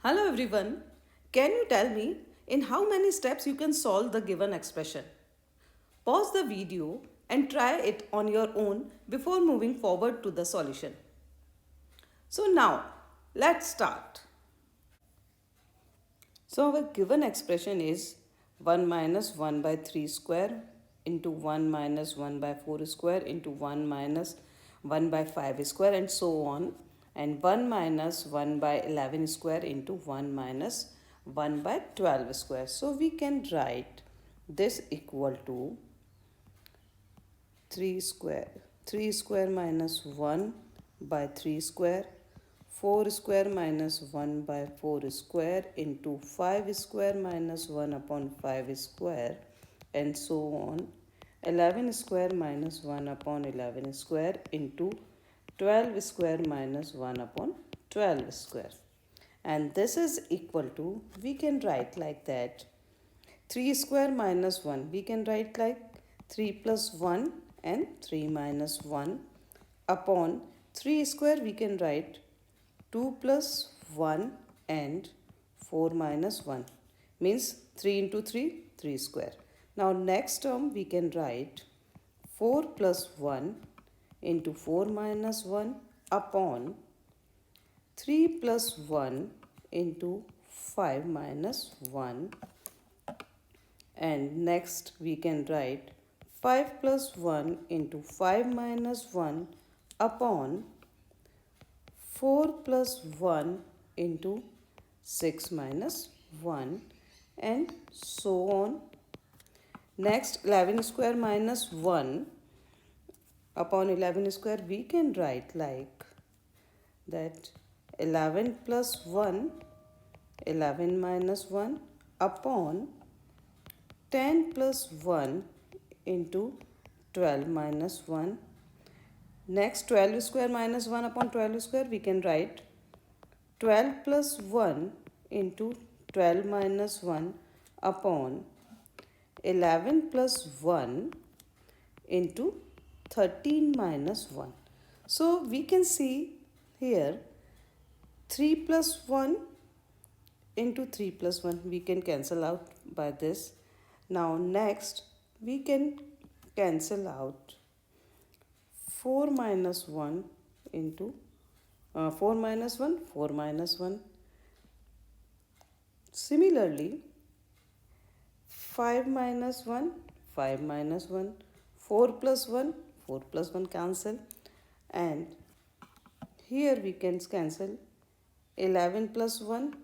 Hello everyone. Can you tell me in how many steps you can solve the given expression? Pause the video and try it on your own before moving forward to the solution. So now, let's start. So our given expression is 1 minus 1 by 3 square into 1 minus 1 by 4 square into 1 minus 1 by 5 square and so on, and 1 minus 1 by 11 square into 1 minus 1 by 12 square. So we can write this equal to 3 square minus 1 by 3 square, 4 square minus 1 by 4 square into 5 square minus 1 upon 5 square and so on, 11 square minus 1 upon 11 square into 12 square minus 1 upon 12 square. And this is equal to, we can write like that, 3 square minus 1, we can write like 3 plus 1 and 3 minus 1 upon 3 square, we can write 2 plus 1 and 4 minus 1, means 3 into 3, 3 square. Now next term we can write 4 plus 1 into 4 minus 1 upon 3 plus 1 into 5 minus 1, and next we can write 5 plus 1 into 5 minus 1 upon 4 plus 1 into 6 minus 1 and so on. Next 11 square minus 1 upon 11 square, we can write like that 11 plus 1, 11 minus 1 upon 10 plus 1 into 12 minus 1. Next 12 square minus 1 upon 12 square, we can write 12 plus 1 into 12 minus 1 upon 11 plus 1 into 13 minus 1. So we can see here 3 plus 1 into 3 plus 1, we can cancel out by this. Now next we can cancel out 4 minus 1 into 4 minus 1, 4 minus 1. Similarly 5 minus 1, 5 minus 1, 4 plus 1, 4 plus 1 cancel, and here we can cancel 11 plus 1,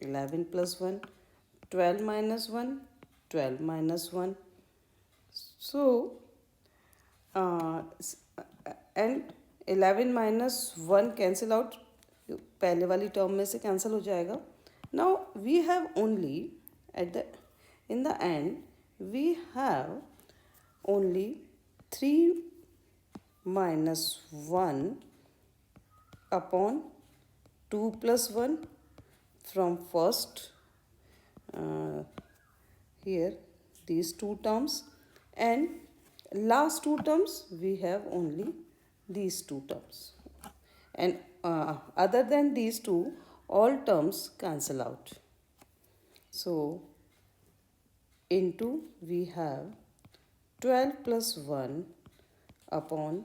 11 plus 1, 12 minus 1, 12 minus 1. So and 11 minus 1 cancel out, पहले वाली term में से cancel हो जाएगा. Now we have only in the end we have only 3 minus 1 upon 2 plus 1 from first here these two terms, and last two terms we have only these two terms, and other than these two all terms cancel out. So into we have 12 plus 1 upon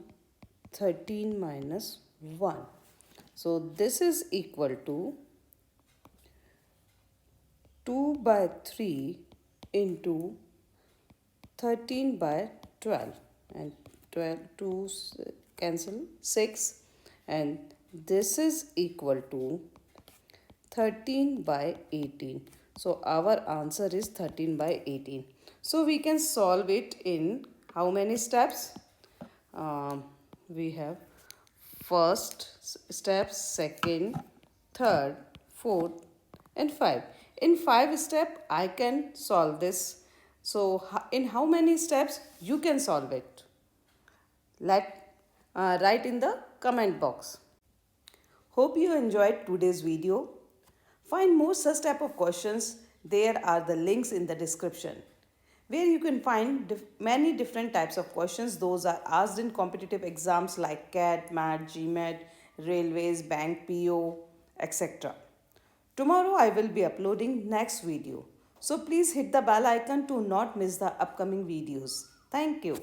13 minus 1. So this is equal to 2 by 3 into 13 by 12, and 12 2 cancel 6, and this is equal to 13 by 18. So our answer is 13 by 18. So we can solve it in how many steps? We have first step, second, third, fourth and 5. In 5 steps I can solve this. So in how many steps you can solve it? Write in the comment box. Hope you enjoyed today's video. Find more such type of questions. There are the links in the description where you can find many different types of questions. Those are asked in competitive exams like CAT, MAT, GMAT, railways, bank, PO, etc. Tomorrow I will be uploading next video. So please hit the bell icon to not miss the upcoming videos. Thank you.